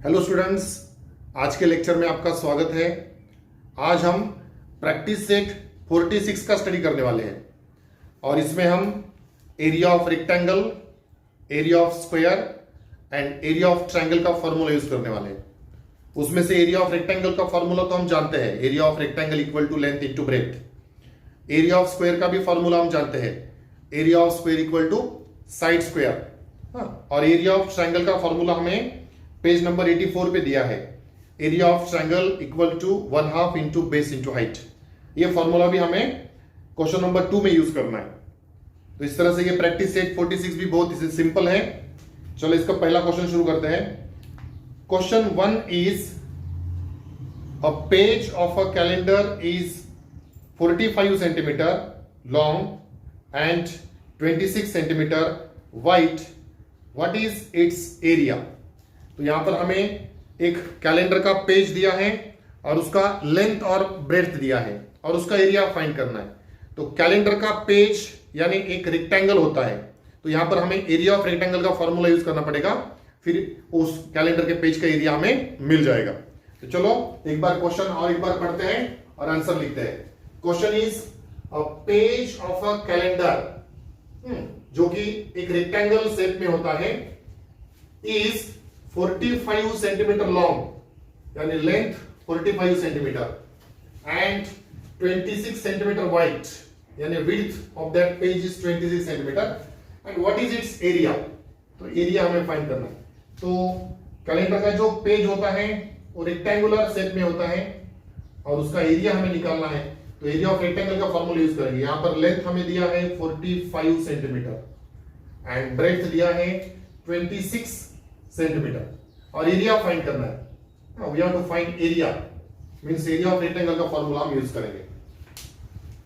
Hello students, आज के lecture में आपका स्वागत है। आज हम प्रैक्टिस सेट 46 का स्टडी करने वाले हैं और इसमें हम area of rectangle, area of square and area of triangle का फॉर्मूला यूज करने वाले हैं। उसमें से एरिया ऑफ रेक्टेंगल का फॉर्मूला तो हम जानते हैं, area of rectangle equal to length into breadth. Area of square का भी फॉर्मूला हम जानते हैं, area of square equal to side square. और एरिया ऑफ ट्रायंगल का फॉर्मूला हमें पेज नंबर 84 पे दिया है, area of triangle equal to 1/2 into base into height. ये फॉर्मूला भी हमें क्वेश्चन नंबर 2 में यूज करना है। तो इस तरह से ये प्रैक्टिस सेट 46 भी बहुत सिंपल है। चलो इसका पहला क्वेश्चन शुरू करते हैं। Question 1 is a page of a calendar is 45 centimetre long and 26 centimetre wide. What is its area? तो यहां पर हमें एक कैलेंडर का पेज दिया है और उसका लेंथ और ब्रेड्थ दिया है और उसका एरिया फाइंड करना है। तो कैलेंडर का पेज यानी एक रेक्टेंगल होता है, तो यहां पर हमें एरिया ऑफ रेक्टेंगल का फॉर्मूला यूज करना पड़ेगा, फिर उस कैलेंडर के पेज का एरिया हमें मिल जाएगा। तो चलो एक बार क्वेश्चन और एक बार पढ़ते हैं और आंसर लिखते हैं। Question is a page of a calendar, जो कि एक रेक्टेंगल शेप में होता है, इज 45 सेंटीमीटर लॉन्ग यानी length 45 centimetre and 26 centimetre wide यानी width of that page is 26 centimetre and what is its area? तो एरिया हमें फाइंड करना है। तो कैलेंडर का जो पेज होता है वो रेक्टेंगुलर शेप में होता है और उसका एरिया हमें निकालना है। तो एरिया ऑफ रेक्टेंगल का फॉर्मूला यूज करेंगे। यहां पर लेंथ हमें दिया है 45 सेंटीमीटर एंड ब्रेड्थ दिया है 26 सेंटीमीटर और एरिया फाइंड करना है। We have to find area, means area of rectangle का फॉर्मूला हम यूज करेंगे।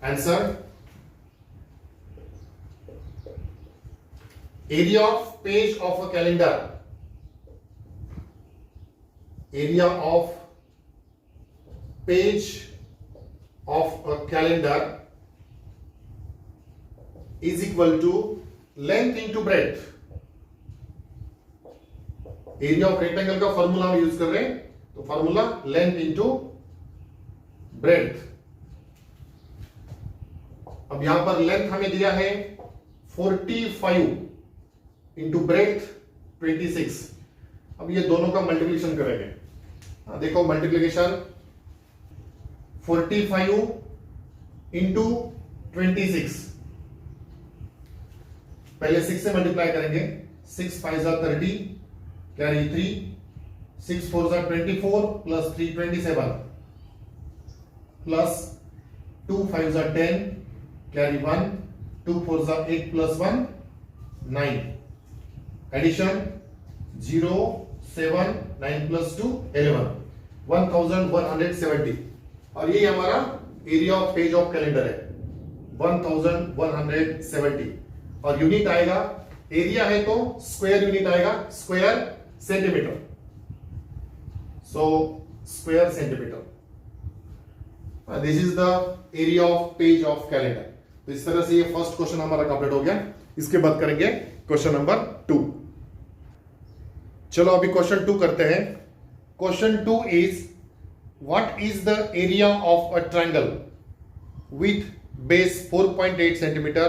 Answer, area of page of a calendar, area of page of a calendar is equal to length into breadth. Area of rectangle का formula हम use कर रहे हैं, तो formula length into breadth. अब यहां पर लेंथ हमें दिया है 45 इंटू ब्रेड्थ 26। अब ये दोनों का मल्टीप्लिकेशन करेंगे। देखो मल्टीप्लिकेशन 45 इंटू 26, पहले 6 से मल्टीप्लाई करेंगे। 6 5 30 carry 3, 6 4 24 plus 3 27 plus 2 5 10 carry 1, 2 4 8 plus 1 9, addition 0 7 9 plus 2 11, 1170। और ये हमारा area of page of calendar है 1170 और यूनिट आएगा, एरिया है तो स्क्वायर यूनिट आएगा, square centimetre, so square centimetre. This is the area of page of calendar. तो इस तरह से ये फर्स्ट क्वेश्चन हमारा कंप्लीट हो गया। इसके बाद करेंगे क्वेश्चन नंबर 2। चलो अभी क्वेश्चन 2 करते हैं। Question 2 is what is the area of a triangle with base 4.8 centimetre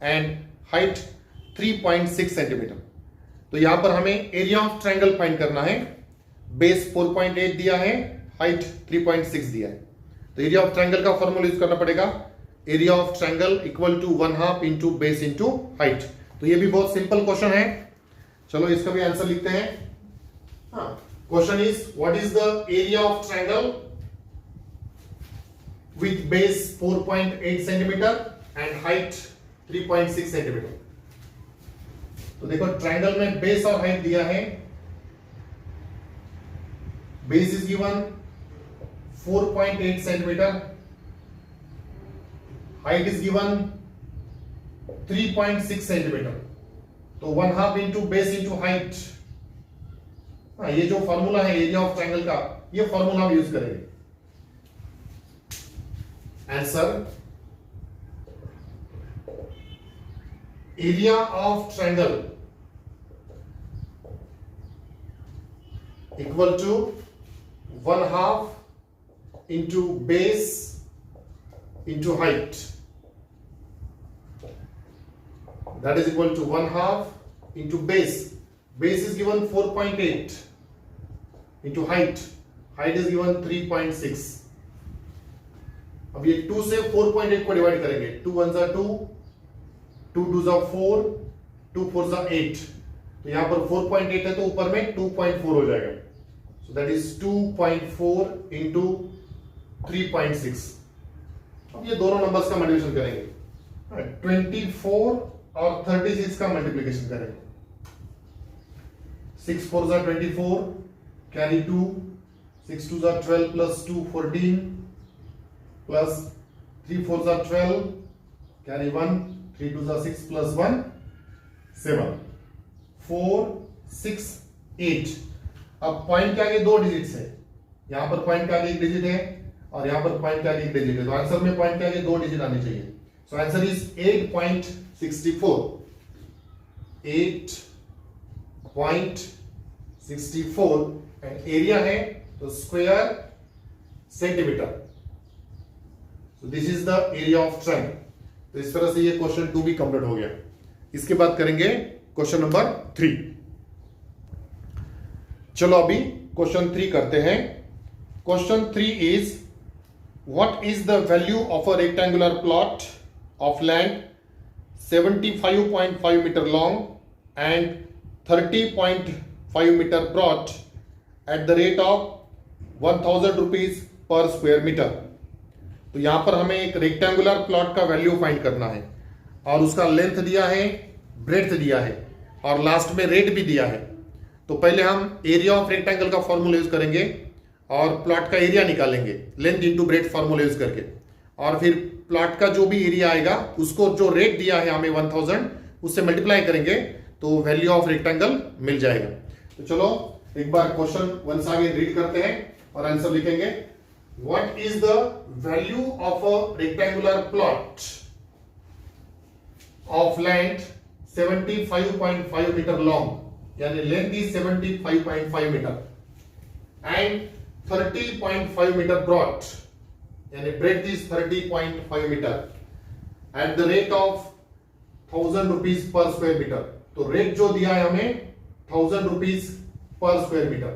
and height 3.6 centimetre. तो यहां पर हमें एरिया ऑफ ट्रायंगल फाइंड करना है। बेस 4.8 दिया है, हाइट 3.6 दिया है। तो एरिया ऑफ ट्रायंगल का फॉर्मूला यूज करना पड़ेगा, area of triangle equal to 1/2 into base into height. तो ये भी बहुत सिंपल क्वेश्चन है। चलो इसका भी आंसर लिखते हैं। Question is what is the area of triangle with base 4.8 centimetre and height 3.6 centimetre. तो देखो ट्रायंगल में बेस और हाइट दिया है। Base is given 4.8 centimetre, height is given 3.6 centimetre. तो 1/2 इंटू बेस इंटू हाइट, ये जो फॉर्मूला है एरिया ऑफ ट्रायंगल का, ये फॉर्मूला हम यूज करेंगे। Answer, area of triangle equal to 1/2 into base into height, that is equal to 1/2 into base is given 4.8 into height is given 3.6. अब ये 2 से 4.8 को डिवाइड करेंगे, 2 1 जा 2, 2 2 जा 4, 2 4 जा 8, तो यहां पर 4.8 है तो ऊपर में 2.4 हो जाएगा, so that is 2.4 into 3.6. अब ये दोनों नंबर्स का मल्टीप्लिकेशन करेंगे, 24 और 36 का मल्टीप्लिकेशन करेंगे, 6 4 जा 24, कैरी 2, 6 2 जा 12 प्लस 2 14 प्लस 3 4 जा 12, कैरी 1, 3 2 जा 6 प्लस 1 7, 4 6 8. अब पॉइंट के आगे दो डिजिट्स है, यहां पर पॉइंट के आगे एक डिजिट है और यहां पर पॉइंट के आगे एक डिजिट है, तो आंसर में पॉइंट के आगे दो डिजिट आने चाहिए. So answer is 8.64. 8.64 and area है तो square centimetre. So this is the area of triangle. तो इस तरह से ये क्वेश्चन 2 भी कंप्लीट हो गया. इसके बाद करेंगे क्वेश्चन नंबर 3. चलो अभी क्वेश्चन 3 करते हैं. Question 3 is what is the value of a rectangular plot of land 75.5 meter long and 30.5 meter broad at the rate of 1000 rupees per square meter. तो यहां पर हमें एक रेक्टेंगुलर प्लॉट का वैल्यू फाइंड करना है और उसका लेंथ दिया है, ब्रेड्थ दिया है और लास्ट में रेट भी दिया है. तो पहले हम एरिया ऑफ रेक्टेंगल का फॉर्मूला यूज करेंगे और प्लॉट का एरिया निकालेंगे length into breadth formula use करके, और फिर प्लॉट का जो भी एरिया आएगा उसको जो रेट दिया है हमें 1000 उससे मल्टीप्लाई करेंगे तो वैल्यू ऑफ रेक्टेंगल मिल जाएगा. तो चलो एक बार क्वेश्चन वंस अगेन रीड करते हैं और आंसर लिखेंगे. What is the value of a rectangular plot of land 75.5 metre long, यानी length is 75.5 metre and 30.5 metre broad, यानी breadth is 30.5 metre at the rate of 1000 rupees per square metre. तो rate जो दिया है हमें 1000 rupees per square metre.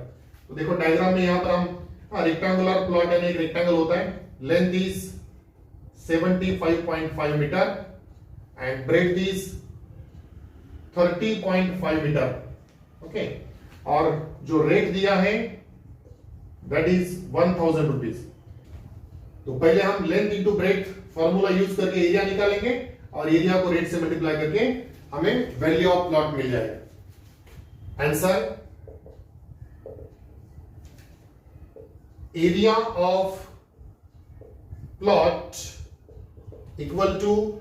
तो देखो diagram में यहां पर हम रेक्टेंगुलर प्लॉट यानी एक रेक्टेंगल होता है, length is 75.5 metre and breadth is 30.5 metre. Okay, और जो रेट दिया है that is 1000 रुपीज. तो पहले हम length into breadth formula use करके एरिया निकालेंगे और एरिया को रेट से मल्टीप्लाई करके हमें वैल्यू ऑफ प्लॉट मिल जाएगा. Answer, area of plot equal to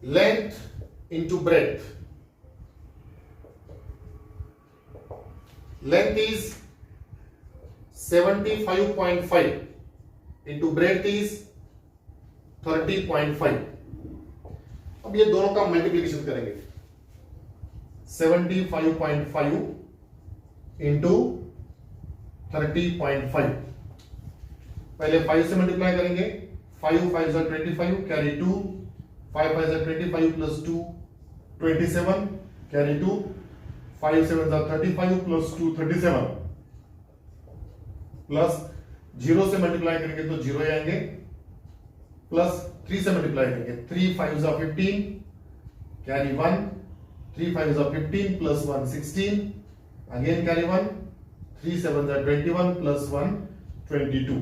length into breadth. Length is 75.5 into breadth is 30.5. अब ये दोनों का मल्टीप्लिकेशन करेंगे, 75.5 into 30.5. पहले 5 से मल्टीप्लाई करेंगे, 5 5 जा 25, कैरी 2, 5 5 जा 25 प्लस 2 27, कैरी 2, 5 7 जा 35 प्लस 2 37 प्लस 0 से मल्टीप्लाई करेंगे तो 0 आएंगे, प्लस 3 से मल्टीप्लाई करेंगे, 3 5 जा 15, कैरी 1, 3 5 जा 15 प्लस 1 16, अगेन कैरी 1, 3 7 जा 21 plus 1 22.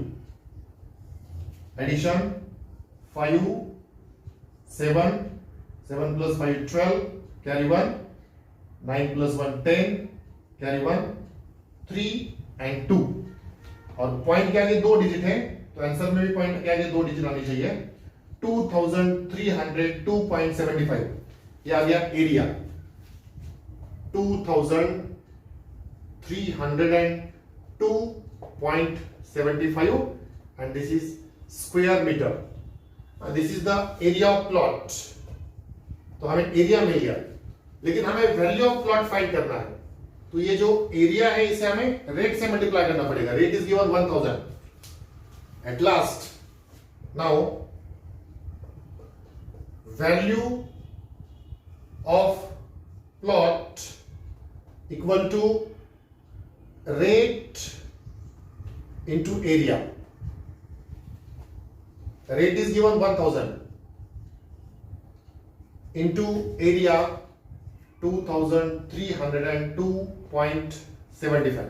Addition 5 7 7 plus 5 12, carry 1, 9 plus 1 10, carry 1, 3 and 2. और पॉइंट के आगे दो डिजिट है तो आंसर में भी पॉइंट के आगे दो डिजिट आनी चाहिए. 2302.75 ये आ गया area. 2302.75 and this is square metre. This is the area of plot. तो हमें एरिया मिल गया, लेकिन हमें वैल्यू ऑफ प्लॉट फाइंड करना है. तो ये जो एरिया है इसे हमें रेट से मल्टीप्लाई करना पड़ेगा. Rate is given 1000. At last now value of plot equal to rate into area. Rate is given 1000 into area 2302.75.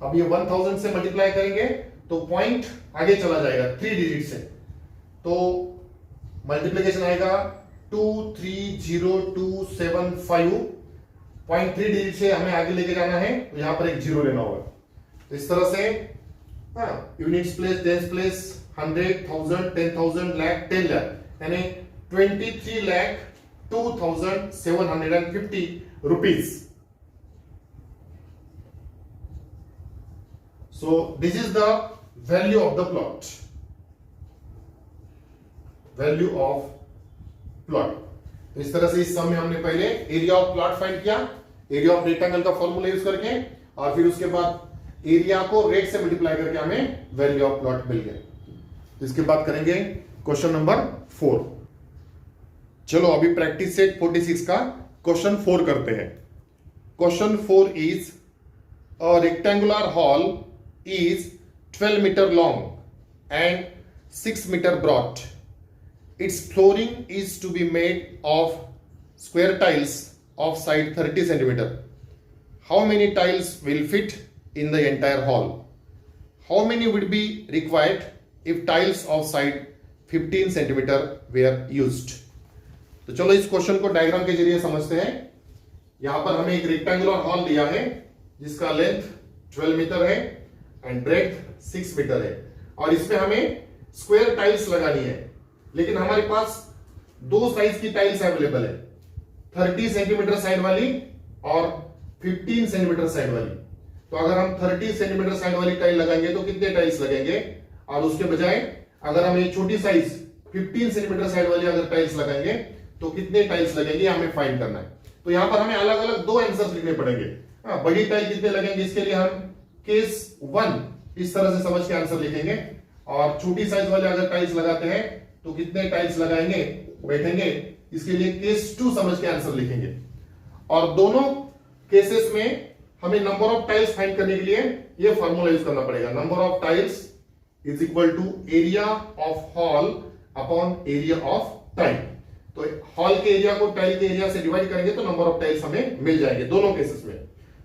अब ये 1000 से मल्टीप्लाई करेंगे तो पॉइंट आगे चला जाएगा 3 डिजिट से, तो मल्टीप्लिकेशन आएगा 230275. पॉइंट 3 डिजिट से हमें आगे लेके जाना है तो यहां पर एक जीरो लेना होगा. तो इस तरह से units place, tens place, 100, 1000, 10,000, lakh, 10 lakh, यानी 23,02,750 rupees. So this is the value of the plot. Value of plot. तो इस तरह से इस सम में हमने पहले एरिया ऑफ प्लॉट फाइंड किया, एरिया ऑफ रेक्टेंगल का फॉर्मूला यूज करके, और फिर उसके बाद एरिया को रेट से मल्टीप्लाई करके हमें वैल्यू ऑफ प्लॉट मिल गया. तो इसके बाद करेंगे क्वेश्चन नंबर 4. चलो अभी प्रैक्टिस सेट 46 का क्वेश्चन 4 करते हैं. Question 4 is a rectangular hall is 12 metre long and 6 metre broad. Its flooring is to be made of square tiles of side 30 centimetre. How many tiles will fit in the entire hall? How many would be required if tiles of side 15 centimeter were used? तो चलो इस question को diagram के जरिए समझते हैं. यहां पर हमें एक रेक्टेंगुलर हॉल दिया है जिसका लेंथ 12 मीटर है एंड ब्रेड्थ 6 मीटर है, और इसमें हमें स्क्वायर टाइल्स लगानी है. लेकिन हमारे पास दो साइज की टाइल्स अवेलेबल है, 30 सेंटीमीटर साइड वाली और 15 सेंटीमीटर साइड वाली. तो अगर हम 30 सेंटीमीटर साइड वाली टाइल लगाएंगे तो कितने टाइल्स लगेंगे, और उसके बजाय अगर हम ये छोटी साइज 15 सेंटीमीटर साइड वाली अगर टाइल्स लगाएंगे तो कितने टाइल्स लगेंगे हमें फाइंड करना है. तो यहां पर हमें अलग अलग दो आंसर्स लिखने पड़ेंगे. बड़ी टाइल कितने लगेंगे इसके लिए हम केस 1 इस तरह से समझ के आंसर लिखेंगे, और छोटी साइज वाले अगर टाइल्स लगाते हैं तो कितने टाइल्स लगाएंगे बैठेंगे, इसके लिए केस 2 समझ के आंसर लिखेंगे. और दोनों केसेस में हमें नंबर ऑफ टाइल्स फाइंड करने के लिए ये फॉर्मूला यूज करना पड़ेगा. Number of tiles is equal to area of hall upon area of tile. तो हॉल के एरिया को टाइल के एरिया से डिवाइड करेंगे तो नंबर ऑफ टाइल्स हमें मिल जाएंगे दोनों केसेस में.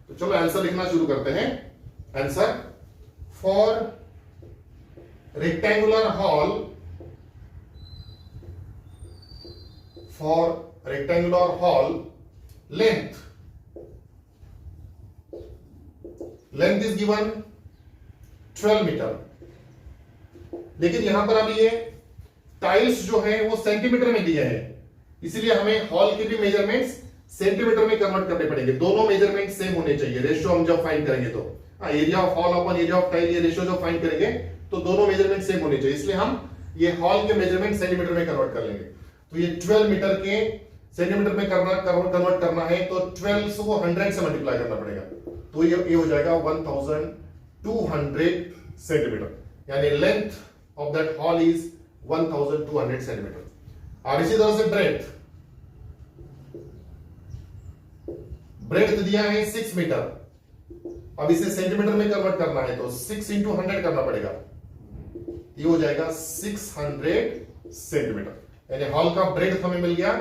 तो चलो आंसर लिखना शुरू करते हैं. Answer for rectangular hall, length is given 12 metre. लेकिन यहां पर अभी ये टाइल्स जो है वो सेंटीमीटर में दिए हैं, इसलिए हमें हॉल के भी मेजरमेंट्स सेंटीमीटर में कन्वर्ट करने पड़ेंगे. दोनों मेजरमेंट सेम होने चाहिए. रेशियो हम जब फाइंड करेंगे तो area of hall upon area of tile, ये रेशियो जब फाइंड करेंगे तो दोनों मेजरमेंट सेम होने चाहिए, इसलिए हम ये हॉल के मेजरमेंट सेंटीमीटर में कन्वर्ट कर लेंगे. तो ये 12 मीटर के सेंटीमीटर में कन्वर्ट करना है तो 12 को 100 से मल्टीप्लाई करना पड़ेगा. तो ये हो जाएगा 1200 सेंटीमीटर, यानी length of that hall is 1200 centimetre. और इसी तरह से ब्रेड्थ दिया है 6 मीटर. अब इसे सेंटीमीटर में कन्वर्ट करना है तो 6 इंटू 100 करना पड़ेगा, ये हो जाएगा 600 सेंटीमीटर. यानी हॉल का ब्रेड्थ हमें मिल गया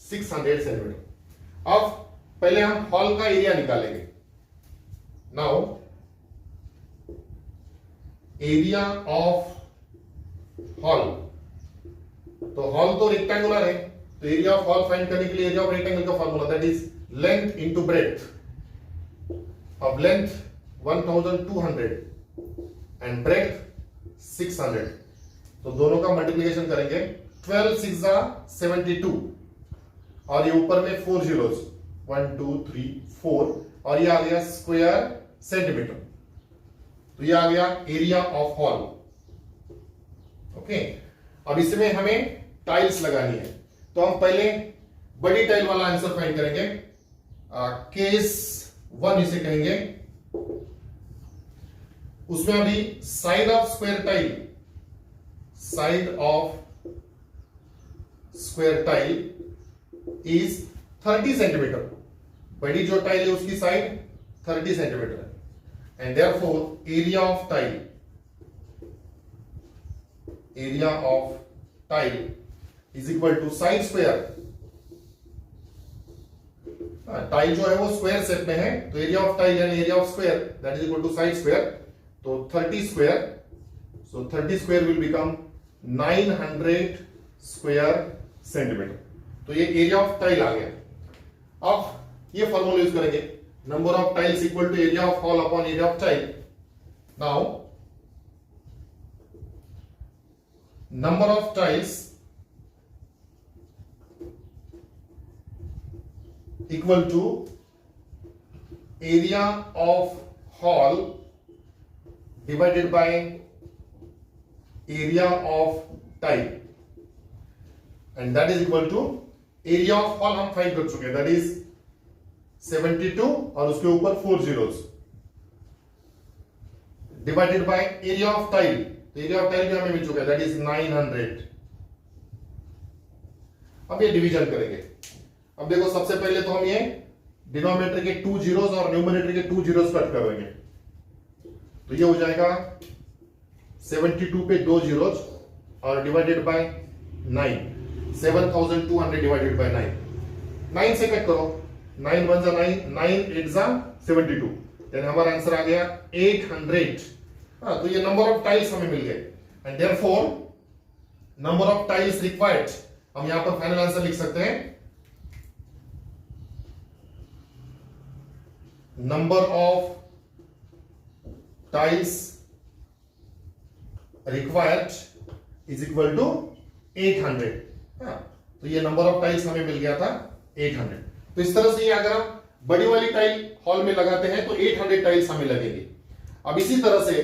600 सेंटीमीटर. अब पहले हम हॉल का एरिया निकालेंगे. नाउ एरिया ऑफ हॉल, तो हॉल तो रेक्टेंगुलर है, तो एरिया ऑफ हॉल फाइंड करने के लिए एरिया ऑफ रेक्टेंगल का formula that is length into breadth. अब लेंथ 1200 एंड ब्रेड्थ 600, तो दोनों का मल्टीप्लिकेशन करेंगे. 12 6 72, और ये ऊपर में 4 zeros 1 2 3 4, और ये आ गया स्क्वायर सेंटीमीटर. तो ये आ गया एरिया ऑफ हॉल. ओके, अब इसमें हमें टाइल्स लगानी है, तो हम पहले बड़ी टाइल वाला आंसर फाइंड करेंगे. केस 1 इसे कहेंगे। उसमें अभी side of square tile, side of square tile is 30 centimetre. बड़ी जो टाइल है उसकी साइड 30 सेंटीमीटर है। And therefore area of tile, area of tile is equal to side square. Tile जो है वो स्क्वायर शेप में है, तो एरिया ऑफ टाइल यानी area of square that is equal to side square. तो 30 square, so 30 square will become 900 square centimetre. तो ये एरिया ऑफ टाइल आ गया। अब ये फॉर्मूला यूज करेंगे, number of tiles equal to area of hall upon area of tile. Now number of tiles equal to area of hall divided by area of tile, and that is equal to area of hall हम find कर चुके हैं, that is 72 और उसके ऊपर 4 zeros divided by area of tile, तो area of tile भी हमें मिल चुका है, that is 900। अब ये डिवीजन करेंगे। अब देखो सबसे पहले तो हम ये डिनोमिनेटर के 2 जीरोस और न्यूमरेटर के 2 जीरोस कट कर देंगे, तो ये हो जाएगा 72 पे 2 जीरोस और डिवाइडेड बाय 9, 7200 डिवाइडेड बाय 9, 9 से कट करो, 9 1 जा 9, 9 8 जा 72, यानी हमारा आंसर आ गया 800। हाँ, तो ये नंबर ऑफ टाइल्स हमें मिल गए and therefore number of tiles required, हम यहां पर फाइनल आंसर लिख सकते हैं, number of tiles required is equal to 800। हाँ, तो ये नंबर ऑफ टाइल्स हमें मिल गया था 800। तो इस तरह से ये अगर हम बड़ी वाली टाइल हॉल में लगाते हैं तो 800 टाइल्स हमें लगेंगे। अब इसी तरह से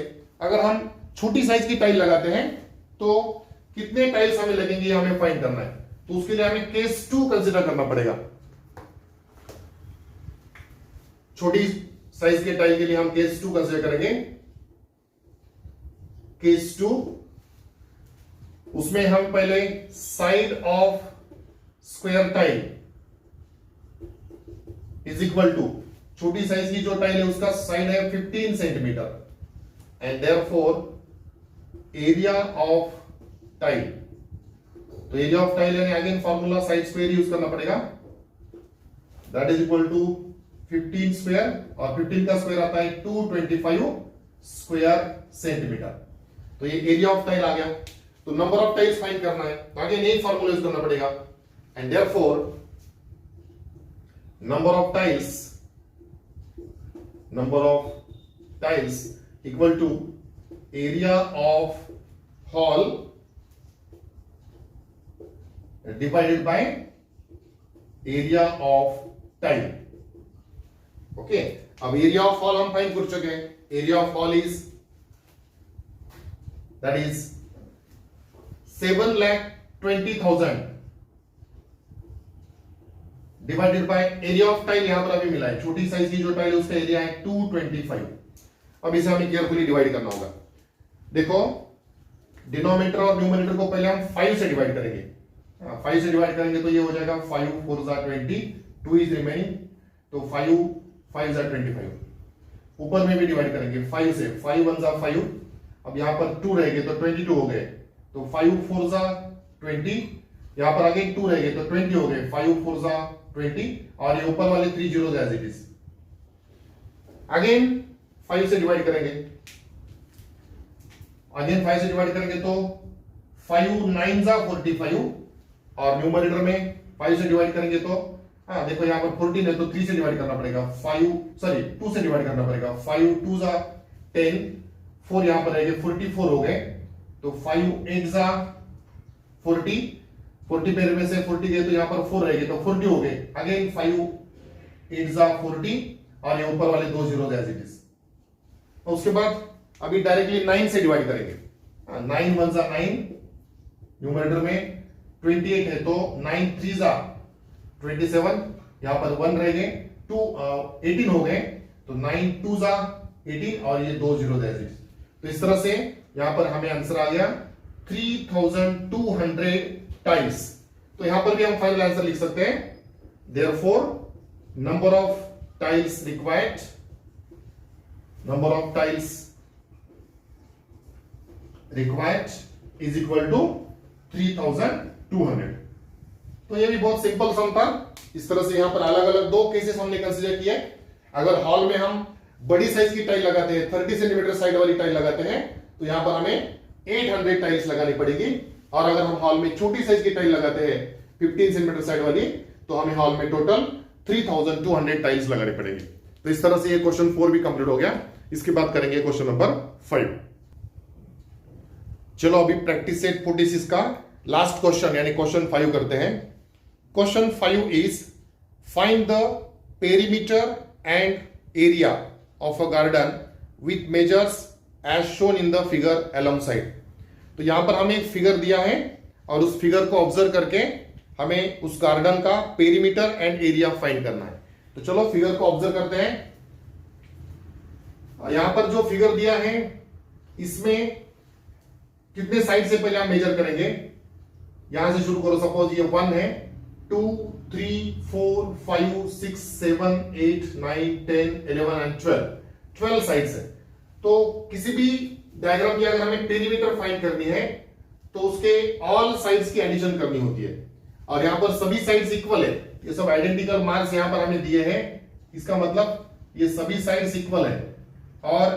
अगर हम छोटी साइज की टाइल लगाते हैं तो कितने टाइल्स हमें लगेंगे ये हमें फाइंड करना है, तो उसके लिए हमें केस 2 कंसीडर करना पड़ेगा। छोटी साइज के टाइल के लिए हम केस 2 कंसीडर करेंगे। केस 2, उसमें हम पहले side of square tile is equal to, छोटी साइज की जो टाइल है उसका साइड है 15 centimetre and therefore area of tile, तो एरिया ऑफ टाइल यानी again formula side square use करना पड़ेगा, that is equal to 15 square और 15 का स्क्वायर आता है 225 स्क्वायर सेंटीमीटर। तो ये एरिया ऑफ टाइल आ गया। तो नंबर ऑफ टाइल्स फाइंड करना है, तो आगे नई फॉर्मूला यूज करना पड़ेगा and therefore number of tiles equal to area of hall divided by area of tile. Okay, अब एरिया ऑफ हॉल हम फाइंड कर चुके हैं, area of hall is that is 7,20,000 divided by area of tile, यहां पर अभी मिला है, छोटी साइज की जो टाइल है उसका एरिया है 225। अब इसे हमें केयरफुली डिवाइड करना होगा। देखो डिनोमिनेटर और न्यूमरेटर को पहले हम 5 से डिवाइड करेंगे। 5 से डिवाइड करेंगे तो ये हो जाएगा 5 4 जा 20, 2 इज रिमेनिंग, तो 5 5 जा 25। ऊपर में भी डिवाइड करेंगे 5 से, 5 1 जा 5, अब यहां पर 2 रहेंगे तो 22 हो गए, तो 5 4 जा 20, यहां पर आगे 2 रहेंगे तो 20 हो गए, 5 4 जा 20 और ये ऊपर वाले 3 zeros as it is. Again 5 से डिवाइड करेंगे, अगेन 5 से डिवाइड करेंगे तो 5 9 जा 45 और न्यूमरेटर में 5 से डिवाइड करेंगे तो हाँ देखो यहां पर 14 है तो 3 से डिवाइड करना पड़ेगा, 2 से डिवाइड करना पड़ेगा, 5 2 जा 10, 4 यहां पर रहेंगे 44 हो गए, तो 5 8 जा 40, 40 पेयर में से 40 गए तो यहां पर 4 रहेंगे तो 40 हो गए, अगेन 5 8 जा 40 और ये ऊपर वाले 2 जीरोस एज इट इज। तो उसके बाद अभी डायरेक्टली 9 से डिवाइड करेंगे, 9 1 जा 9, न्यूमरेटर में 28 है तो 9 3 जा 27, यहां पर 1 रहेंगे 18 हो गए, तो 9 2 जा 18 और ये 2 जीरो दैट इज। तो इस तरह से यहां पर हमें आंसर आ गया 3200 टाइल्स। तो यहां पर भी हम फाइनल आंसर लिख सकते हैं, therefore number of tiles required, number of tiles required is equal to 3200। तो ये भी बहुत सिंपल सम था। इस तरह से यहां पर अलग अलग दो केसेस हमने कंसीडर किए। अगर हॉल में हम बड़ी साइज की टाइल लगाते हैं, 30 सेंटीमीटर साइड वाली टाइल लगाते हैं, तो यहां पर हमें 800 टाइल्स लगानी पड़ेगी। और अगर हम हॉल में छोटी साइज की टाइल लगाते हैं 15 सेंटीमीटर साइड वाली, तो हमें हॉल में टोटल 3200 टाइल्स लगानी पड़ेगी। तो इस तरह से ये क्वेश्चन 4 भी कंप्लीट हो गया। इसके बाद करेंगे क्वेश्चन नंबर 5। चलो अभी प्रैक्टिस सेट 46 का लास्ट क्वेश्चन यानी क्वेश्चन 5 करते हैं। Question 5 is find the perimeter and area of a garden with measures as shown in the figure along side. तो यहां पर हमें एक फिगर दिया है और उस फिगर को ऑब्जर्व करके हमें उस गार्डन का पेरीमीटर एंड एरिया फाइंड करना है। तो चलो फिगर को ऑब्जर्व करते हैं। यहां पर जो फिगर दिया है इसमें कितने साइड से पहले हम मेजर करेंगे, यहां से शुरू करो। सपोज ये 1 है, 2 3 4 5 6 7 8 9 10 11 एंड 12 साइड है। तो किसी भी डायग्राम की अगर हमें पेरीमीटर फाइंड करनी है तो उसके ऑल साइड्स की एडिशन करनी होती है। और यहां पर सभी साइड्स इक्वल है, ये सब आइडेंटिकल मार्क्स यहां पर हमें दिए हैं। इसका मतलब ये सभी साइड्स इक्वल है। और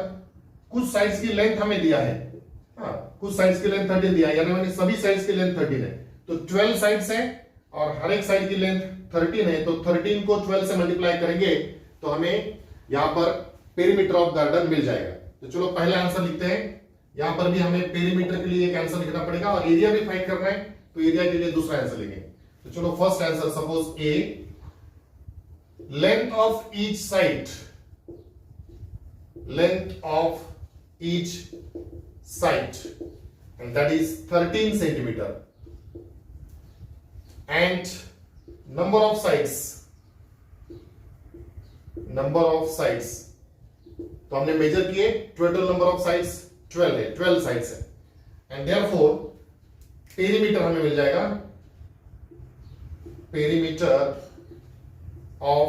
कुछ साइड्स की लेंथ हमें दिया है, कुछ साइड्स की लेंथ 13 दिया है, यानी सभी साइड्स की लेंथ 13 है। तो 12 साइड्स हैं और हर एक साइड की लेंथ 13 है। तो 13 को 12 से मल्टीप्लाई करेंगे तो हमें यहां पर पेरीमीटर ऑफ गार्डन मिल जाएगा। तो चलो पहला आंसर लिखते हैं। यहां पर भी हमें पेरीमीटर के लिए एक आंसर लिखना पड़ेगा और एरिया भी फाइंड करना है, तो एरिया के लिए दूसरा आंसर लिखेंगे। तो चलो first answer, suppose A, length of each side, length of each side and that is 13 centimeter and number of sides तो हमने मेजर किए, टोटल नंबर ऑफ साइड्स 12 है, 12 साइड्स है। एंड देयरफॉर पेरीमीटर हमें मिल जाएगा, perimeter of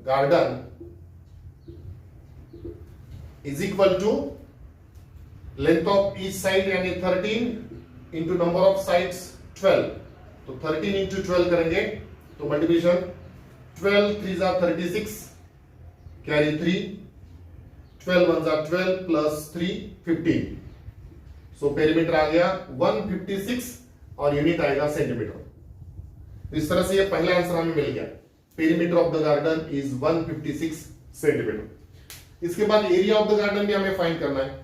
garden is equal to length of each side यानी 13 into number of sides 12। तो 13 इंटू 12 करेंगे तो मल्टीप्लिकेशन 12 3 जा 36 कैरी 3, 12 1 जा 12 प्लस 3 15। सो पेरीमीटर आ गया 156 और यूनिट आएगा सेंटीमीटर। इस तरह से ये पहला आंसर हमें मिल गया, perimeter of the garden is 156 centimetre. इसके बाद एरिया ऑफ द गार्डन भी हमें फाइंड करना है,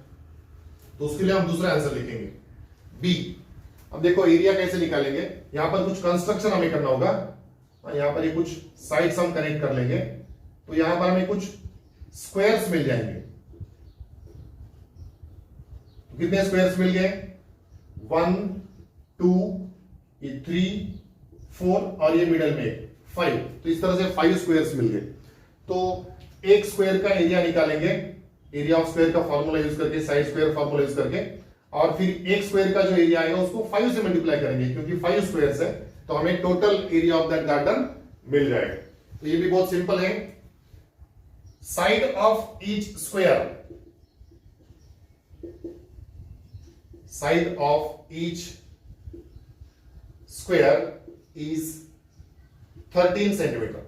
तो उसके लिए हम दूसरा आंसर लिखेंगे बी। अब देखो एरिया कैसे निकालेंगे, यहां पर कुछ कंस्ट्रक्शन हमें करना होगा। यहां पर ये कुछ साइड्स हम कनेक्ट कर लेंगे, तो यहां पर हमें कुछ स्क्वायर्स मिल जाएंगे। तो कितने स्क्वायर्स मिल गए, 1 2 ये 3 4 और ये मिडल में 5। तो इस तरह से 5 स्क्वायर्स मिल गए। तो एक स्क्वायर का एरिया निकालेंगे, एरिया ऑफ स्क्वायर का फॉर्मूला यूज करके, साइड स्क्वायर फॉर्मूला यूज करके, और फिर एक स्क्वायर का जो एरिया आएगा उसको 5 से मल्टीप्लाई करेंगे, क्योंकि 5 स्क्वायर्स है तो हमें total area of that garden मिल जाएगा। तो ये भी बहुत सिंपल है। Side of each square, side of each square is 13 centimetre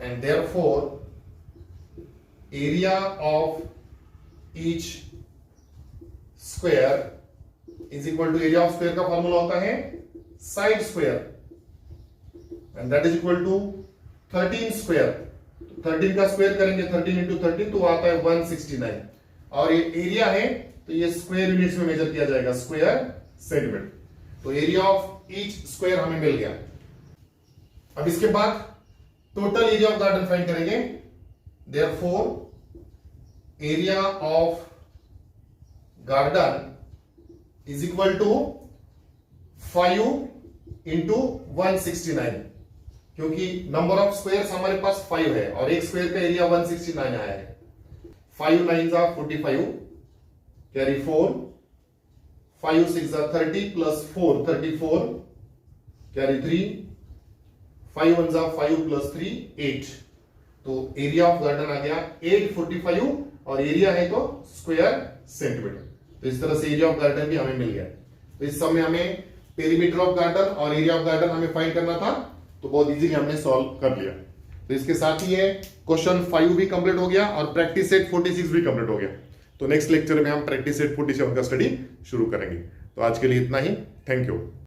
and therefore area of each square is equal to area of square का फॉर्मूला होता है side square and that is equal to 13 square. 13 का square करेंगे 13 into 13 तो आता है 169 और ये एरिया है तो ये स्क्वायर यूनिट्स में मेजर किया जाएगा, स्क्वायर सेंटीमीटर। तो एरिया ऑफ ईच स्क्वायर हमें मिल गया। अब इसके बाद total area of garden find करेंगे। Therefore, area of garden is equal to 5 into 169 क्योंकि नंबर ऑफ स्क्वायर्स हमारे पास 5 है और एक स्क्वायर का एरिया 169 आया है। 5 9 जा 45, कैरी 4, 5 6 जा 30 प्लस 4 34, कैरी 3, 5 1 जा 5 प्लस 3 8। तो एरिया ऑफ गार्डन आ गया 845 और एरिया है तो स्क्वायर सेंटीमीटर। तो इस तरह से एरिया ऑफ गार्डन भी हमें मिल गया। तो इस समय हमें पेरीमीटर ऑफ गार्डन और एरिया ऑफ गार्डन हमें फाइंड करना था, तो बहुत इजीली हमने सॉल्व कर लिया। तो इसके साथ ही ये क्वेश्चन 5 भी कंप्लीट हो गया और प्रैक्टिस सेट 46 भी कंप्लीट हो गया। तो नेक्स्ट लेक्चर में हम प्रैक्टिस सेट 47 का स्टडी शुरू करेंगे। तो आज के लिए इतना ही। Thank you.